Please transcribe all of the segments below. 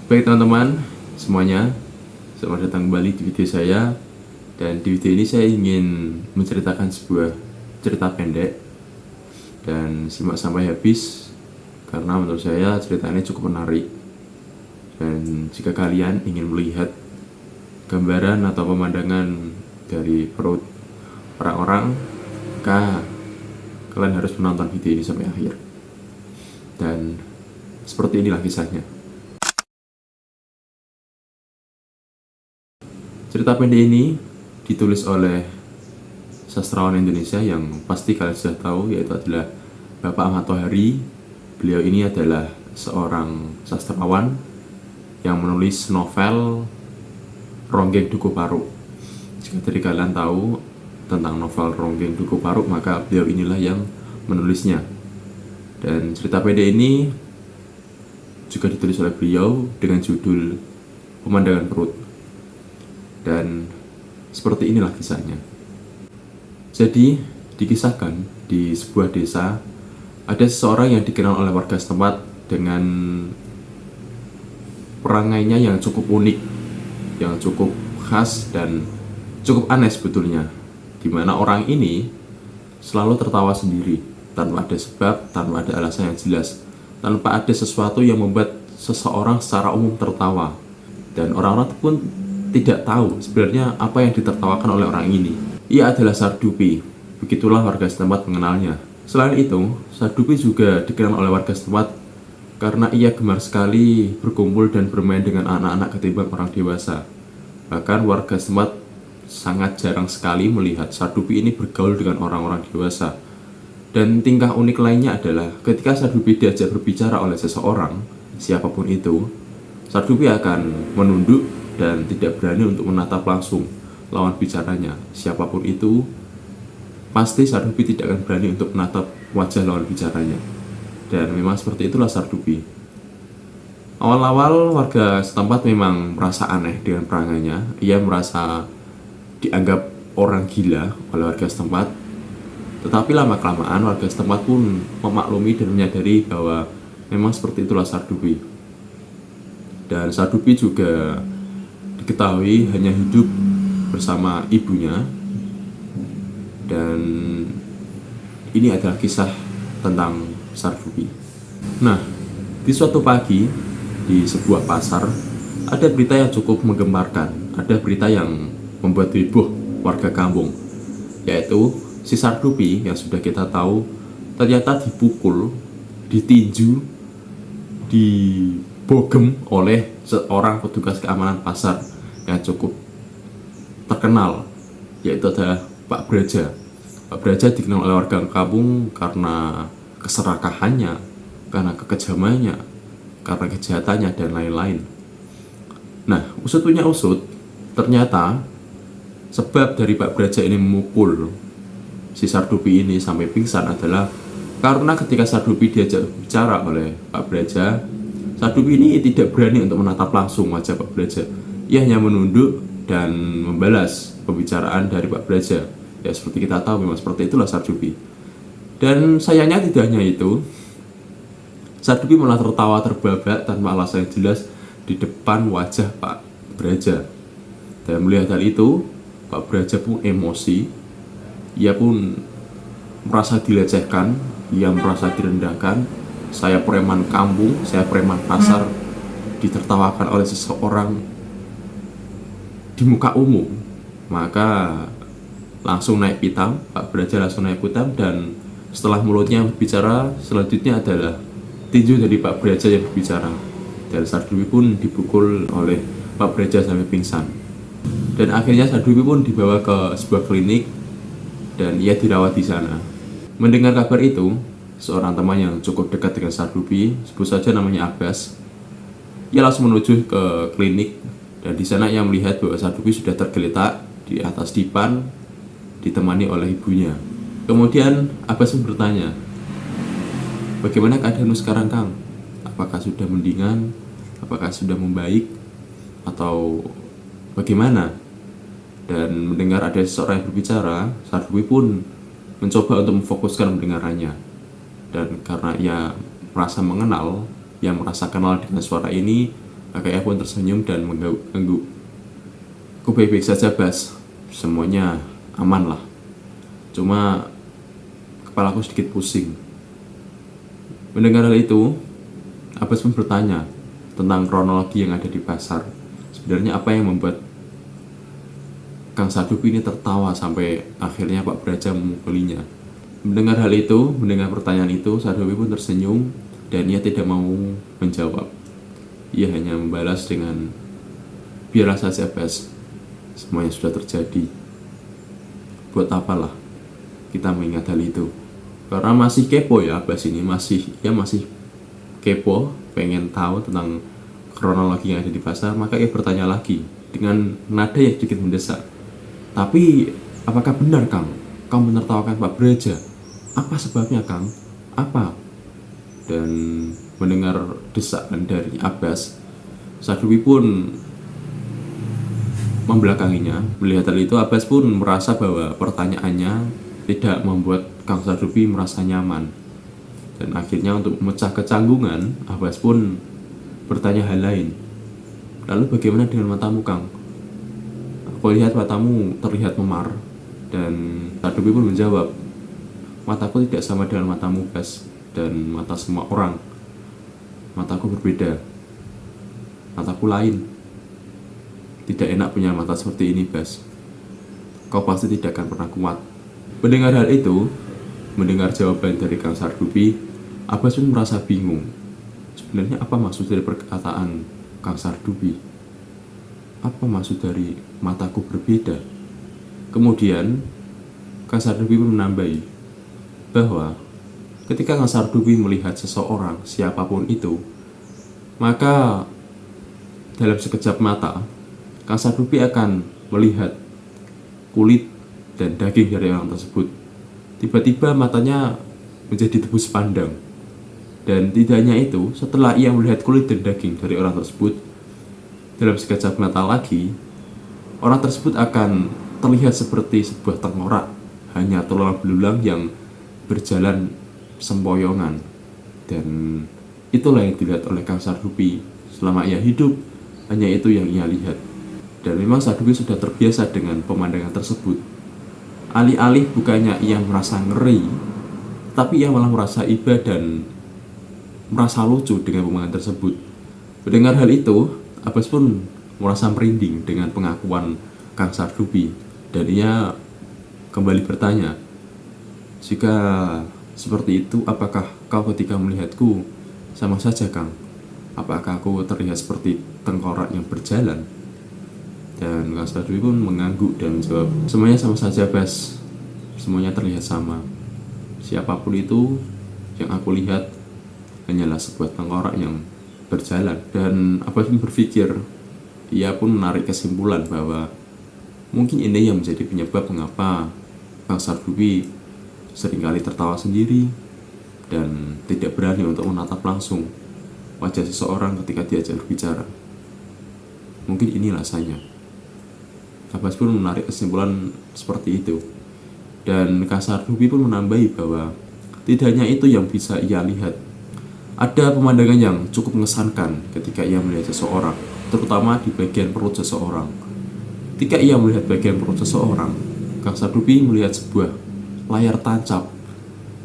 Baik teman-teman semuanya, selamat datang kembali di video saya. Dan di video ini saya ingin menceritakan sebuah cerita pendek. Dan simak sampai habis, karena menurut saya cerita ini cukup menarik. Dan jika kalian ingin melihat gambaran atau pemandangan dari perut orang-orang, maka kalian harus menonton video ini sampai akhir. Dan seperti inilah kisahnya. Cerita pendek ini ditulis oleh sastrawan Indonesia yang pasti kalian sudah tahu, yaitu adalah Bapak Ahmad Tohari. Beliau ini adalah seorang sastrawan yang menulis novel Ronggeng Dukuh Paruk. Jika dari kalian tahu tentang novel Ronggeng Dukuh Paruk, maka beliau inilah yang menulisnya. Dan cerita pendek ini juga ditulis oleh beliau dengan judul Pemandangan Perut. Dan seperti inilah kisahnya. Jadi, dikisahkan di sebuah desa ada seseorang yang dikenal oleh warga setempat dengan perangainya yang cukup unik, yang cukup khas dan cukup aneh sebetulnya, di mana orang ini selalu tertawa sendiri, tanpa ada sebab, tanpa ada alasan yang jelas, tanpa ada sesuatu yang membuat seseorang secara umum tertawa. Dan orang-orang pun tidak tahu sebenarnya apa yang ditertawakan oleh orang ini. Ia adalah Sardupi, begitulah warga setempat mengenalnya. Selain itu, Sardupi juga dikenal oleh warga setempat karena ia gemar sekali berkumpul dan bermain dengan anak-anak ketimbang orang dewasa. Bahkan warga setempat sangat jarang sekali melihat Sardupi ini bergaul dengan orang-orang dewasa. Dan tingkah unik lainnya adalah ketika Sardupi diajak berbicara oleh seseorang, siapapun itu, Sardupi akan menunduk dan tidak berani untuk menatap langsung lawan bicaranya. Siapapun itu, pasti Sardupi tidak akan berani untuk menatap wajah lawan bicaranya. Dan memang seperti itulah Sardupi. Awal-awal warga setempat memang merasa aneh dengan perangainya. Ia merasa dianggap orang gila oleh warga setempat. Tetapi lama-kelamaan warga setempat pun memaklumi dan menyadari bahwa memang seperti itulah Sardupi. Dan Sardupi juga diketahui hanya hidup bersama ibunya. Dan ini adalah kisah tentang Sardupi. Nah, di suatu pagi di sebuah pasar ada berita yang cukup menggemparkan. Ada berita yang membuat heboh warga kampung, yaitu si Sardupi yang sudah kita tahu ternyata dipukul, ditinju, dibogem oleh seorang petugas keamanan pasar yang cukup terkenal, yaitu adalah Pak Braja. Pak Braja dikenal oleh warga kampung karena keserakahannya, karena kekejamannya, karena kejahatannya, dan lain-lain. Nah, usut punya usut, ternyata sebab dari Pak Braja ini memukul si Sardupi ini sampai pingsan adalah karena ketika Sardupi diajak bicara oleh Pak Braja, Sardupi ini tidak berani untuk menatap langsung wajah Pak Braja. Ia hanya menunduk dan membalas pembicaraan dari Pak Braja. Ya, seperti kita tahu memang seperti itulah Sardupi. Dan sayangnya tidak hanya itu, Sardupi malah tertawa terbahak tanpa alasan yang jelas di depan wajah Pak Braja. Dan melihat hal itu, Pak Braja pun emosi. Ia pun merasa dilecehkan, ia merasa direndahkan. Saya preman kampung, saya preman pasar, ditertawakan oleh seseorang di muka umum. Maka langsung naik pitam, Pak Braja langsung naik pitam. Dan setelah mulutnya berbicara, selanjutnya adalah tinju dari Pak Braja yang berbicara. Dan Sardupi pun dipukul oleh Pak Braja sampai pingsan. Dan akhirnya Sardupi pun dibawa ke sebuah klinik dan ia dirawat di sana. Mendengar kabar itu, seorang teman yang cukup dekat dengan Sardupi, sebut saja namanya Abbas, ia langsung menuju ke klinik. Dan di sana ia melihat bahwa Sardupi sudah tergeletak di atas dipan, ditemani oleh ibunya. Kemudian Abbas pun bertanya, "Bagaimana keadaanmu sekarang, Kang? Apakah sudah mendingan? Apakah sudah membaik? Atau bagaimana?" Dan mendengar ada seseorang yang berbicara, Sardupi pun mencoba untuk memfokuskan pendengarannya. Dan karena ia merasa mengenal, ia merasa kenal dengan suara ini, Kakek pun tersenyum dan mengangguk. Aku baik-baik saja, Bas. Semuanya aman lah. Cuma kepalaku sedikit pusing. Mendengar hal itu, Abbas pun bertanya tentang kronologi yang ada di pasar. Sebenarnya apa yang membuat Kang Sardupi ini tertawa sampai akhirnya Pak Braja memukulinya. Mendengar hal itu, mendengar pertanyaan itu, Sardupi pun tersenyum dan ia tidak mau menjawab. Ia hanya membalas dengan, biarlah saja, Bas. Semuanya sudah terjadi. Buat apalah kita mengingat hal itu? Karena masih kepo ya, Abbas ini masih kepo, pengen tahu tentang kronologi yang ada di pasar, maka ia bertanya lagi dengan nada yang sedikit mendesak. Tapi apakah benar, Kang? Kamu menertawakan Pak Braja? Apa sebabnya, Kang? Apa? Dan mendengar desakan dari Abbas, Sardupi pun membelakanginya. Melihat hal itu, Abbas pun merasa bahwa pertanyaannya tidak membuat Kang Sardupi merasa nyaman. Dan akhirnya untuk memecah kecanggungan, Abbas pun bertanya hal lain. Lalu bagaimana dengan matamu, Kang? Aku lihat matamu terlihat memar. Dan Sardupi pun menjawab, mataku tidak sama dengan matamu, Bas. Dan mata semua orang. Mataku berbeda. Mataku lain. Tidak enak punya mata seperti ini, Bas. Kau pasti tidak akan pernah kuat. Mendengar hal itu, mendengar jawaban dari Kang Sardupi, Abbas pun merasa bingung. Sebenarnya apa maksud dari perkataan Kang Sardupi? Apa maksud dari mataku berbeda? Kemudian Kang Sardupi pun menambahi bahwa ketika Kang Sardupi melihat seseorang, siapapun itu, maka dalam sekejap mata Kang Sardupi akan melihat kulit dan daging dari orang tersebut. Tiba-tiba matanya menjadi tebus pandang. Dan tidak hanya itu, setelah ia melihat kulit dan daging dari orang tersebut, dalam sekejap mata lagi, orang tersebut akan terlihat seperti sebuah tengkorak, hanya tulang belulang yang berjalan sempoyongan. Dan itulah yang dilihat oleh Kang Sardupi selama ia hidup, hanya itu yang ia lihat. Dan memang Sardupi sudah terbiasa dengan pemandangan tersebut. Alih-alih bukannya ia merasa ngeri, tapi ia malah merasa iba dan merasa lucu dengan pemandangan tersebut. Mendengar hal itu, Abbas pun merasa merinding dengan pengakuan Kang Sardupi. Dan ia kembali bertanya, jika seperti itu, apakah kau ketika melihatku sama saja, Kang? Apakah aku terlihat seperti tengkorak yang berjalan? Dan Kang Sardupi pun mengangguk dan menjawab, semuanya sama saja, Bas. Semuanya terlihat sama. Siapapun itu, yang aku lihat hanyalah sebuah tengkorak yang berjalan. Dan Abbas pun berpikir, ia pun menarik kesimpulan bahwa mungkin ini yang menjadi penyebab mengapa Kang Sardupi seringkali tertawa sendiri dan tidak berani untuk menatap langsung wajah seseorang ketika diajak berbicara. Mungkin ini alasannya. Abbas pun menarik kesimpulan seperti itu. Dan Kang Sardupi pun menambahi bahwa tidak hanya itu yang bisa ia lihat. Ada pemandangan yang cukup mengesankan ketika ia melihat seseorang, terutama di bagian perut seseorang. Ketika ia melihat bagian perut seseorang, Kang Sardupi melihat sebuah layar tancap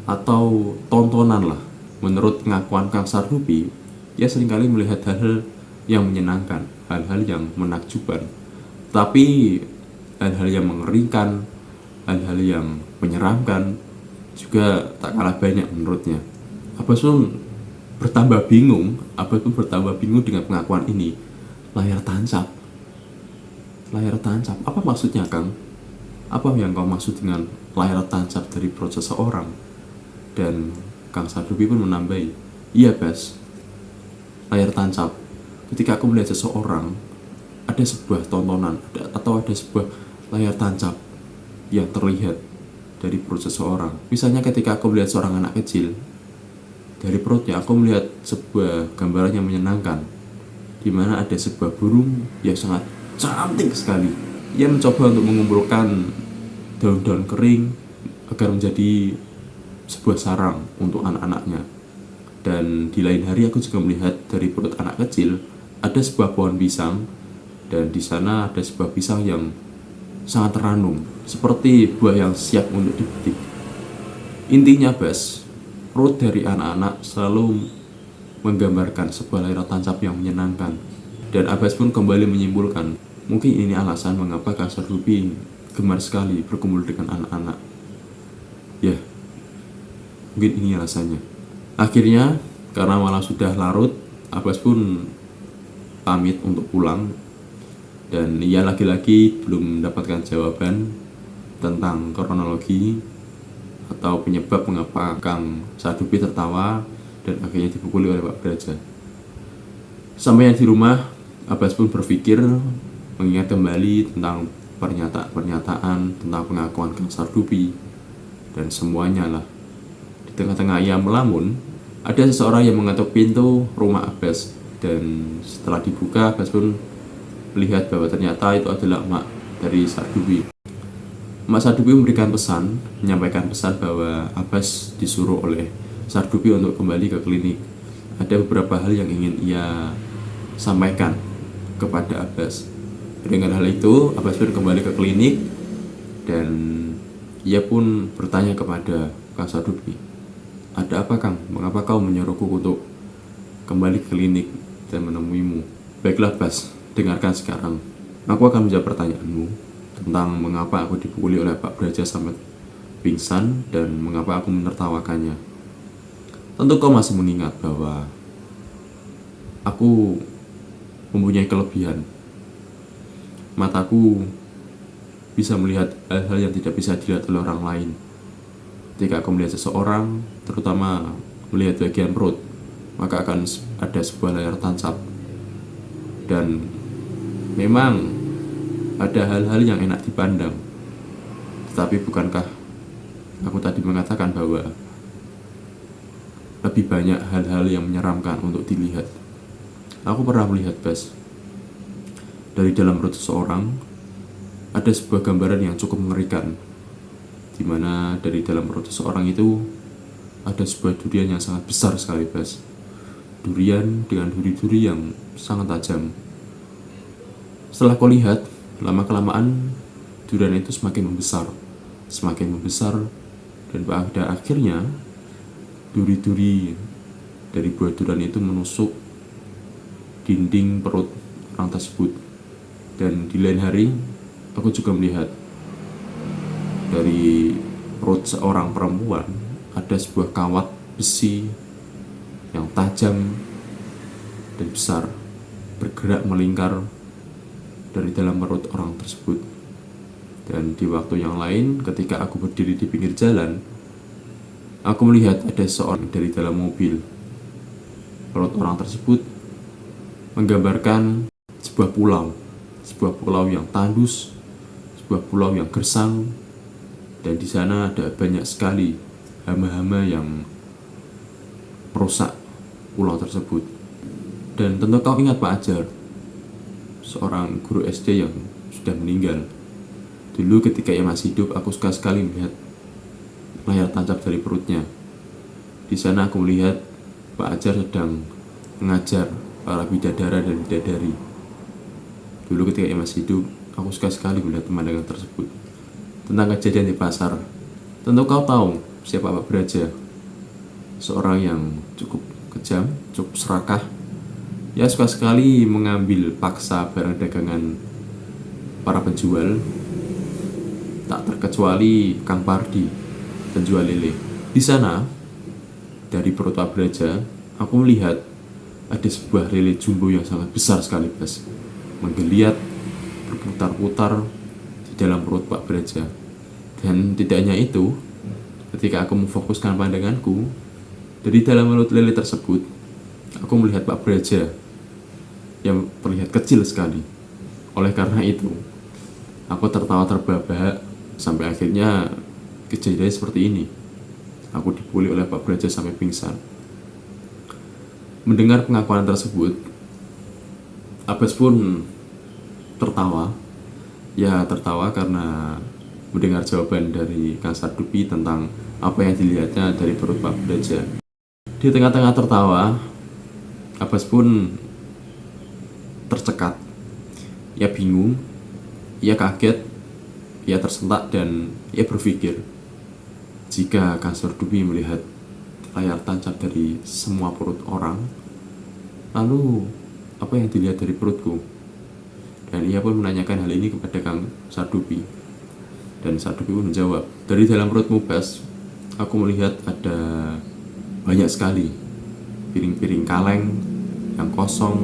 atau tontonan lah. Menurut pengakuan Kang Sardupi, ia seringkali melihat hal-hal yang menyenangkan, hal-hal yang menakjubkan, tapi hal-hal yang mengerikan, hal-hal yang menyeramkan juga tak kalah banyak menurutnya. Abbas pun bertambah bingung dengan pengakuan ini. Layar tancap, apa maksudnya, Kang? Apa yang kau maksud dengan layar tancap dari perut seseorang? Dan Kang Sardupi pun menambahi, iya, Bas, layar tancap. Ketika aku melihat seseorang, ada sebuah tontonan atau ada sebuah layar tancap yang terlihat dari perut seseorang. Misalnya ketika aku melihat seorang anak kecil, dari perutnya aku melihat sebuah gambaran yang menyenangkan, di mana ada sebuah burung yang sangat cantik sekali. Ia mencoba untuk mengumpulkan daun-daun kering agar menjadi sebuah sarang untuk anak-anaknya. Dan di lain hari aku juga melihat dari perut anak kecil ada sebuah pohon pisang, dan di sana ada sebuah pisang yang sangat ranum, seperti buah yang siap untuk dipetik. Intinya Bas, perut dari anak-anak selalu menggambarkan sebuah layar tancap yang menyenangkan. Dan Abbas pun kembali menyimpulkan, mungkin ini alasan mengapa Kang Sardupi gemar sekali berkumpul dengan anak-anak. Ya, mungkin ini alasannya. Akhirnya, karena malam sudah larut, Abbas pun pamit untuk pulang. Dan ia lagi-lagi belum mendapatkan jawaban tentang kronologi atau penyebab mengapa Kang Sardupi tertawa dan akhirnya dipukuli oleh Pak Braja. Sampainya di rumah, Abbas pun berpikir, mengingat kembali tentang pernyataan tentang pengakuan Kang Sardupi dan semuanya lah. Di tengah-tengah ia melamun, ada seseorang yang mengetuk pintu rumah Abbas, dan setelah dibuka, Abbas pun melihat bahwa ternyata itu adalah emak dari Sardupi. Emak Sardupi memberikan pesan, menyampaikan pesan bahwa Abbas disuruh oleh Sardupi untuk kembali ke klinik. Ada beberapa hal yang ingin ia sampaikan kepada Abbas. Dengan hal itu, Abbas pun kembali ke klinik dan ia pun bertanya kepada Kang Sardupi, "Ada apa Kang? Mengapa kau menyuruhku untuk kembali ke klinik dan menemuimu?" "Baiklah Abbas, dengarkan sekarang. Aku akan menjawab pertanyaanmu tentang mengapa aku dipukuli oleh Pak Braja sampai pingsan dan mengapa aku menertawakannya. Tentu kau masih mengingat bahwa aku mempunyai kelebihan. Mataku bisa melihat hal-hal yang tidak bisa dilihat oleh orang lain. Jika aku melihat seseorang, terutama melihat bagian perut, maka akan ada sebuah layar tancap. Dan memang ada hal-hal yang enak dipandang. Tetapi bukankah aku tadi mengatakan bahwa lebih banyak hal-hal yang menyeramkan untuk dilihat? Aku pernah melihat Bas, dari dalam perut seseorang ada sebuah gambaran yang cukup mengerikan, di mana dari dalam perut seseorang itu ada sebuah durian yang sangat besar sekali Bas. Durian dengan duri-duri yang sangat tajam. Setelah kau lihat, lama-kelamaan durian itu semakin membesar, dan pada akhirnya duri-duri dari buah durian itu menusuk dinding perut orang tersebut. Dan di lain hari, aku juga melihat dari perut seorang perempuan ada sebuah kawat besi yang tajam dan besar bergerak melingkar dari dalam perut orang tersebut. Dan di waktu yang lain, ketika aku berdiri di pinggir jalan, aku melihat ada seorang dari dalam mobil. Perut orang tersebut menggambarkan sebuah pulau yang tandus, sebuah pulau yang gersang, dan di sana ada banyak sekali hama-hama yang merusak pulau tersebut. Dan tentu kau ingat Pak Ajar, seorang guru SD yang sudah meninggal. Dulu ketika ia masih hidup, aku suka sekali melihat layar tancap dari perutnya. Di sana aku melihat Pak Ajar sedang mengajar para bidadara dan bidadari. Dulu ketika ia masih hidup, aku suka sekali melihat pemandangan tersebut. Tentang kejadian di pasar, tentu kau tahu siapa Pak Braja, seorang yang cukup kejam, cukup serakah. Ia suka sekali mengambil paksa barang dagangan para penjual, tak terkecuali Kang Pardi, penjual lele. Di sana, dari perut Pak Braja, aku melihat ada sebuah lele jumbo yang sangat besar sekali Bas, menggeliat, berputar-putar di dalam perut Pak Braja. Dan tidak hanya itu, ketika aku memfokuskan pandanganku dari dalam mulut lele tersebut, aku melihat Pak Braja yang terlihat kecil sekali. Oleh karena itu, aku tertawa terbahak-bahak sampai akhirnya kejadian seperti ini. Aku dipukuli oleh Pak Braja sampai pingsan. Mendengar pengakuan tersebut, Abbas pun tertawa. Ya tertawa karena mendengar jawaban dari Kang Sardupi tentang apa yang dilihatnya dari perut Pak Braja. Di tengah-tengah tertawa, Abbas pun tercekat. Ia bingung, ia kaget, ia tersentak, dan ia berpikir, jika Kang Sardupi melihat layar tancap dari semua perut orang, lalu apa yang dilihat dari perutku? Dan ia pun menanyakan hal ini kepada Kang Sardupi. Dan Sardupi pun menjawab, dari dalam perutmu, Bas, aku melihat ada banyak sekali piring-piring kaleng yang kosong,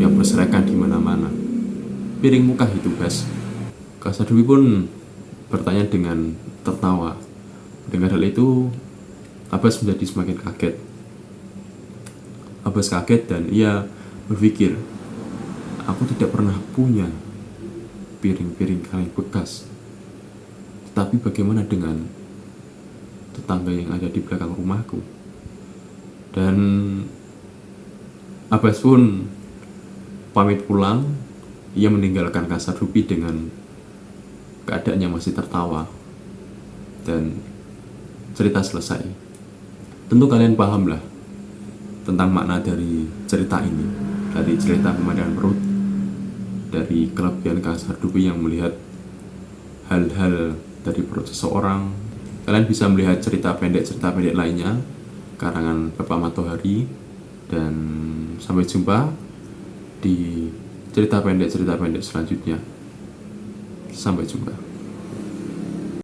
yang berserakan di mana-mana. Piring muka itu, Bas. Kang Sardupi pun bertanya dengan tertawa. Dengan hal itu, Abbas menjadi semakin kaget. Abbas kaget dan ia berpikir, aku tidak pernah punya piring-piring kaleng bekas. Tetapi bagaimana dengan tetangga yang ada di belakang rumahku? Dan Abbas pun pamit pulang. Ia meninggalkan Kang Sardupi dengan keadaannya masih tertawa. Dan cerita selesai. Tentu kalian paham lah tentang makna dari cerita ini, dari cerita pemandangan perut, dari kelebihan Kang Sardupi yang melihat hal-hal dari perut seseorang. Kalian bisa melihat cerita pendek lainnya karangan Bapak Matohari. Dan sampai jumpa di cerita pendek selanjutnya. Sampai jumpa.